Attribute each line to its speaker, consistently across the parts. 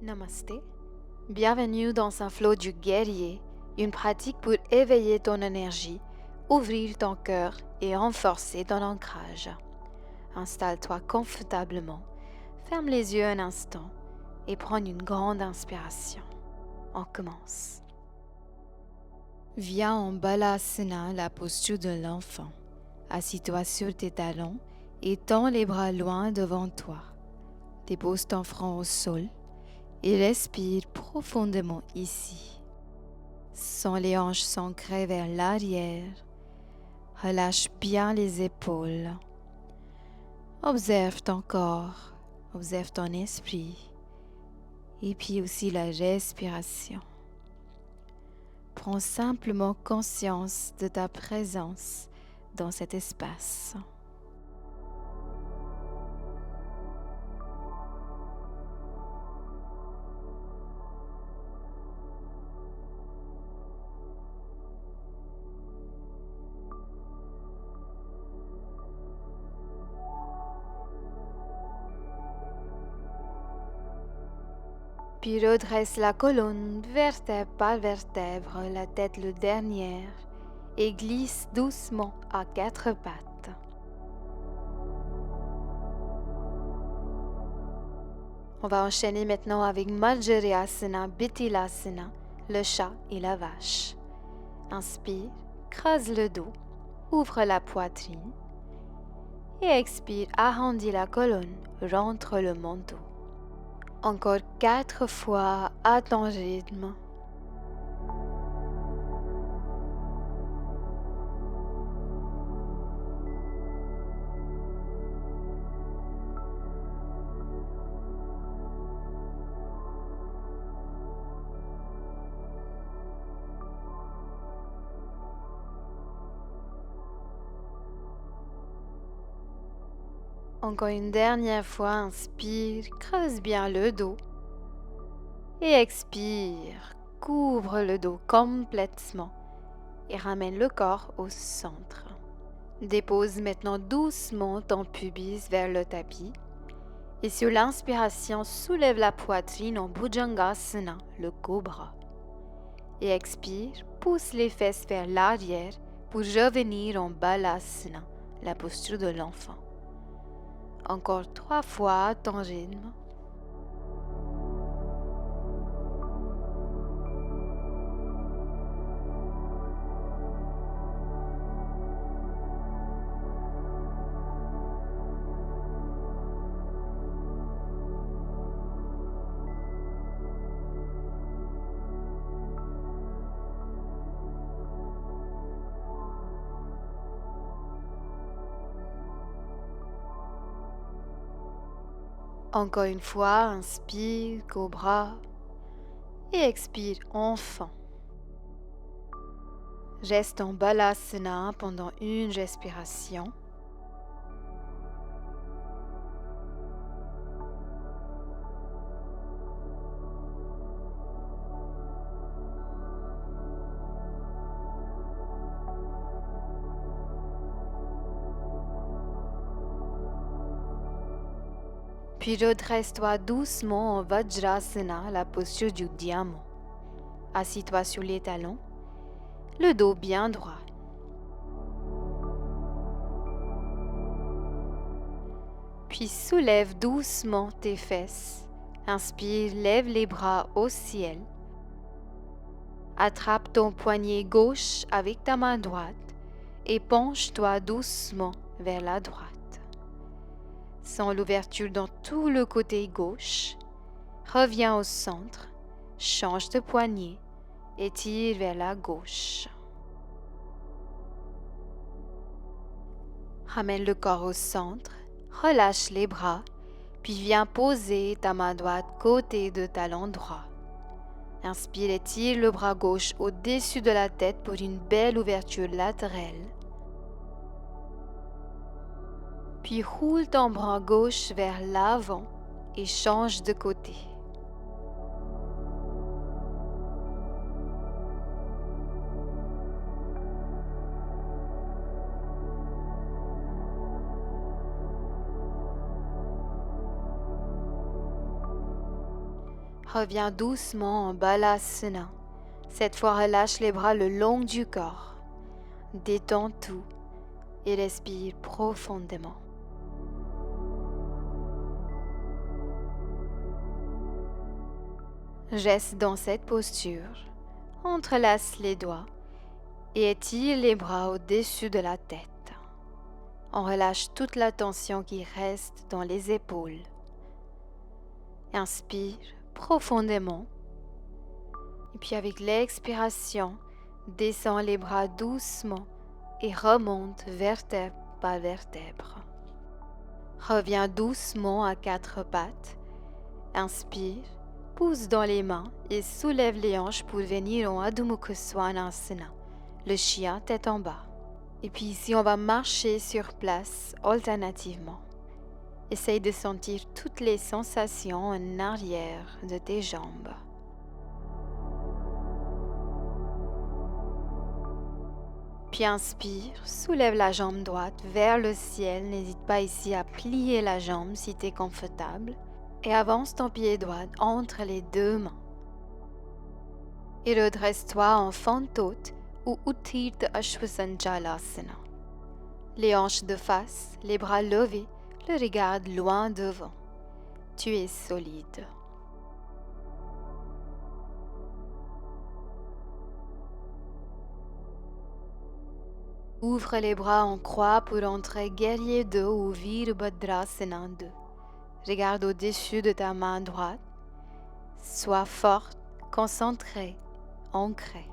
Speaker 1: Namasté. Bienvenue dans un flot du guerrier, une pratique pour éveiller ton énergie, ouvrir ton cœur et renforcer ton ancrage. Installe-toi confortablement, ferme les yeux un instant et prends une grande inspiration. On commence. Viens en Balasana, la posture de l'enfant. Assis-toi sur tes talons et tends les bras loin devant toi. Dépose ton front au sol et respire profondément ici. Sens les hanches s'ancrer vers l'arrière. Relâche bien les épaules. Observe ton corps, observe ton esprit et puis aussi la respiration. Prends simplement conscience de ta présence dans cet espace. Puis redresse la colonne, vertèbre par vertèbre, la tête le dernière, et glisse doucement à quatre pattes. On va enchaîner maintenant avec Marjariyasana, Bithilasana, le chat et la vache. Inspire, creuse le dos, ouvre la poitrine, et expire, arrondis la colonne, rentre le menton. Encore 4 fois à ton rythme. Encore une dernière fois, inspire, creuse bien le dos. Et expire, couvre le dos complètement et ramène le corps au centre. Dépose maintenant doucement ton pubis vers le tapis. Et sur l'inspiration, soulève la poitrine en Bhujangasana, le cobra. Et expire, pousse les fesses vers l'arrière pour revenir en Balasana, la posture de l'enfant. Encore 3 fois à ton rythme. Encore une fois, inspire, cobra, et expire, enfant. Reste en Balasana pendant une respiration. Puis redresse-toi doucement en Vajrasana, la posture du diamant. Assis-toi sur les talons, le dos bien droit. Puis soulève doucement tes fesses. Inspire, lève les bras au ciel. Attrape ton poignet gauche avec ta main droite et penche-toi doucement vers la droite. Sens l'ouverture dans tout le côté gauche. Reviens au centre, change de poignet et tire vers la gauche. Ramène le corps au centre, relâche les bras, puis viens poser ta main droite côté de talon droit. Inspire et tire le bras gauche au-dessus de la tête pour une belle ouverture latérale. Puis roule ton bras gauche vers l'avant et change de côté. Reviens doucement en Balasana. Cette fois, relâche les bras le long du corps. Détends tout et respire profondément. Reste dans cette posture, entrelace les doigts et étire les bras au-dessus de la tête. On relâche toute la tension qui reste dans les épaules. Inspire profondément. Et puis avec l'expiration, descends les bras doucement et remonte vertèbre par vertèbre. Reviens doucement à quatre pattes. Inspire, pousse dans les mains et soulève les hanches pour venir en Adho Mukha Svanasana, le chien tête en bas. Et puis ici, on va marcher sur place alternativement. Essaye de sentir toutes les sensations en arrière de tes jambes. Puis inspire, soulève la jambe droite vers le ciel. N'hésite pas ici à plier la jambe si tu es confortable. Et avance ton pied droit entre les deux mains. Et redresse-toi en fente haute ou Utthita Ashvasanjalasana. Les hanches de face, les bras levés, le regard loin devant. Tu es solide. Ouvre les bras en croix pour entrer guerrier 2 ou Virabhadrasana 2. Regarde au-dessus de ta main droite. Sois forte, concentrée, ancrée.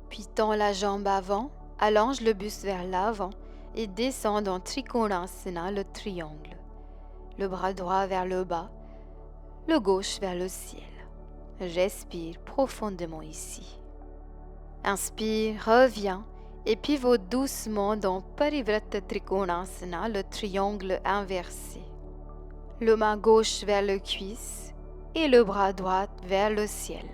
Speaker 1: Puis tends la jambe avant, allonge le buste vers l'avant et descends dans Trikonasana, le triangle. Le bras droit vers le bas, le gauche vers le ciel. Respire profondément ici. Inspire, reviens et pivote doucement dans Parivrtta Trikonasana, le triangle inversé. Le main gauche vers le cuisse et le bras droit vers le ciel.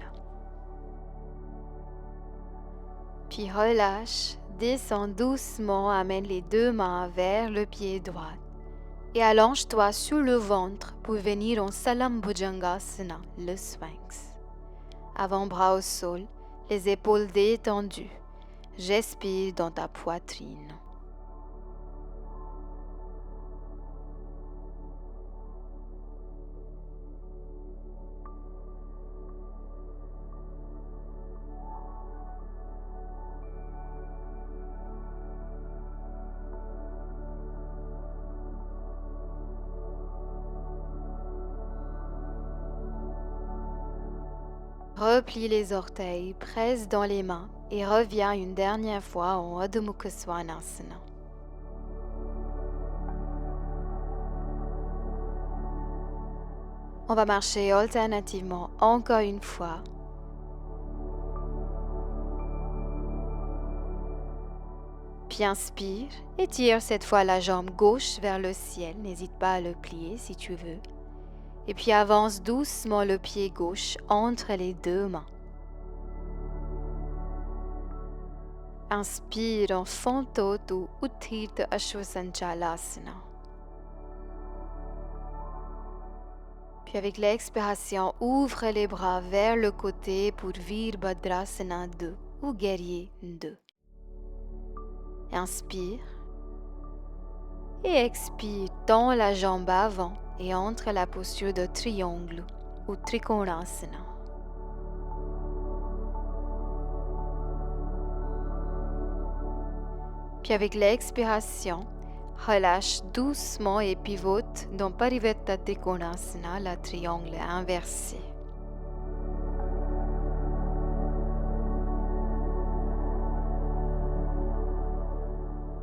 Speaker 1: Puis relâche, descends doucement, amène les deux mains vers le pied droit et allonge-toi sur le ventre pour venir en Salam Bhujangasana, le sphinx. Avant-bras au sol, les épaules détendues. Respire dans ta poitrine. Replie les orteils, presse dans les mains et reviens une dernière fois en Adho Mukha Svanasana. On va marcher alternativement encore une fois. Puis inspire, étire cette fois la jambe gauche vers le ciel, n'hésite pas à le plier si tu veux. Et puis avance doucement le pied gauche entre les deux mains. Inspire en fente haute ou Utthita Ashvasanjalasana. Puis avec l'expiration, ouvre les bras vers le côté pour Virabhadrasana 2 ou guerrier 2. Inspire et expire, tends la jambe avant et entre la posture de triangle ou Trikonasana. Puis avec l'expiration, relâche doucement et pivote dans Parivrtta Trikonasana, la triangle inversé.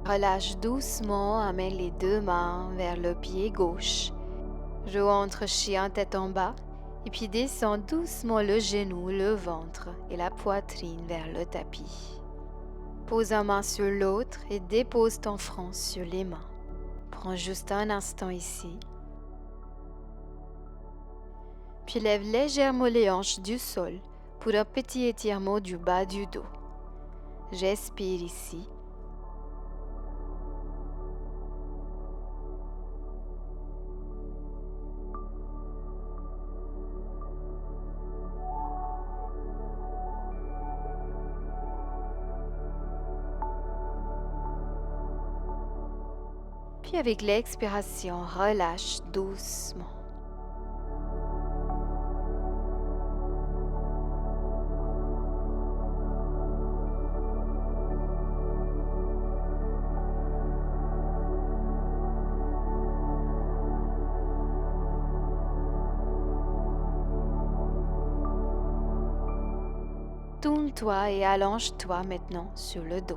Speaker 1: Relâche doucement, amène les deux mains vers le pied gauche. Rentre chien tête en bas et puis descends doucement le genou, le ventre et la poitrine vers le tapis. Pose une main sur l'autre et dépose ton front sur les mains. Prends juste un instant ici. Puis lève légèrement les hanches du sol pour un petit étirement du bas du dos. Respire ici. Puis avec l'expiration, relâche doucement. Tourne-toi et allonge-toi maintenant sur le dos.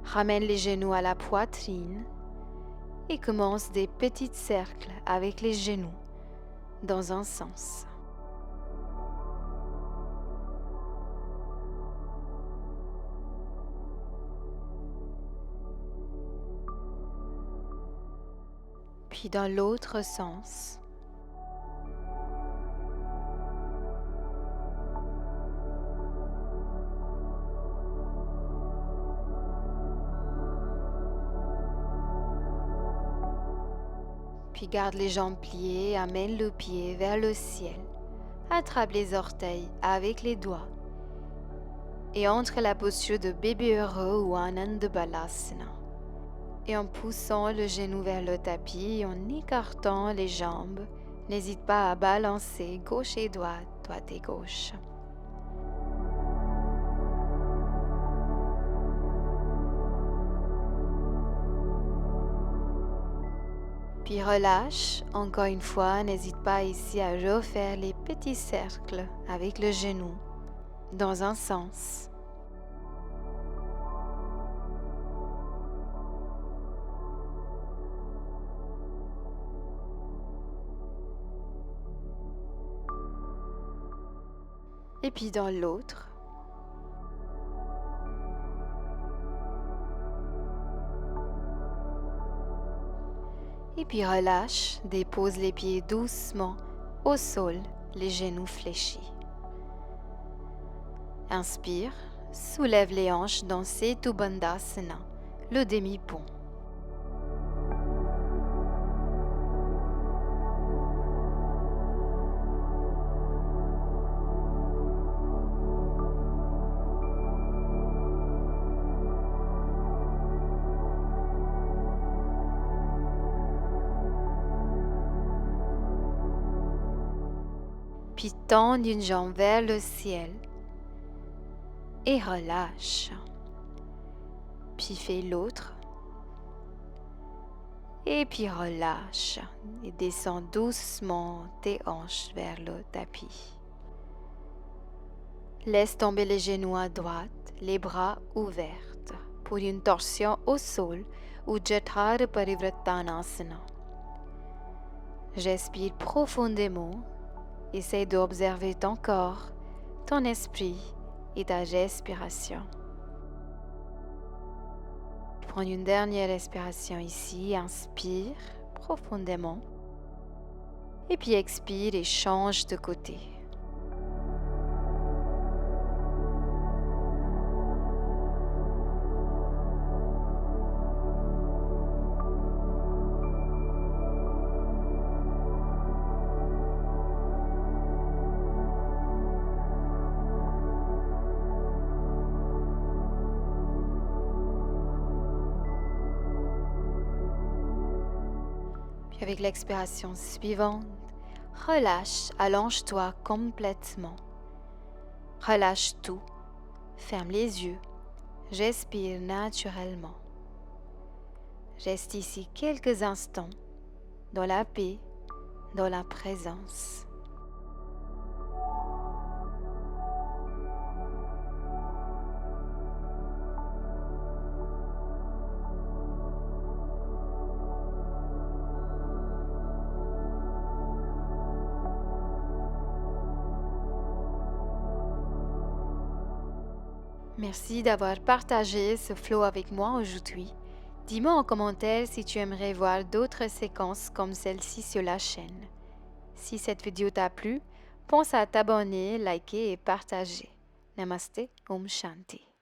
Speaker 1: Ramène les genoux à la poitrine et commence des petits cercles avec les genoux dans un sens. Puis dans l'autre sens. Puis garde les jambes pliées, amène le pied vers le ciel. Attrape les orteils avec les doigts et entre la posture de bébé heureux ou Ananda Balasana. Et en poussant le genou vers le tapis, en écartant les jambes, n'hésite pas à balancer gauche et droite et gauche. Puis relâche, encore une fois, n'hésite pas ici à refaire les petits cercles avec le genou dans un sens. Et puis dans l'autre. Et puis relâche, dépose les pieds doucement au sol, les genoux fléchis. Inspire, soulève les hanches dans Setu Bandhasana, le demi-pont. Puis tends une jambe vers le ciel et relâche. Puis fais l'autre. Et puis relâche et descends doucement tes hanches vers le tapis. Laisse tomber les genoux à droite, les bras ouverts pour une torsion au sol ou Jethara Parivrattanasana. Respire profondément. Essaye d'observer ton corps, ton esprit et ta respiration. Prends une dernière respiration ici. Inspire profondément. Et puis expire et change de côté. Puis avec l'expiration suivante, relâche, allonge-toi complètement. Relâche tout, ferme les yeux, respire naturellement. Reste ici quelques instants, dans la paix, dans la présence. Merci d'avoir partagé ce flow avec moi aujourd'hui. Dis-moi en commentaire si tu aimerais voir d'autres séquences comme celle-ci sur la chaîne. Si cette vidéo t'a plu, pense à t'abonner, liker et partager. Namaste, Om Shanti.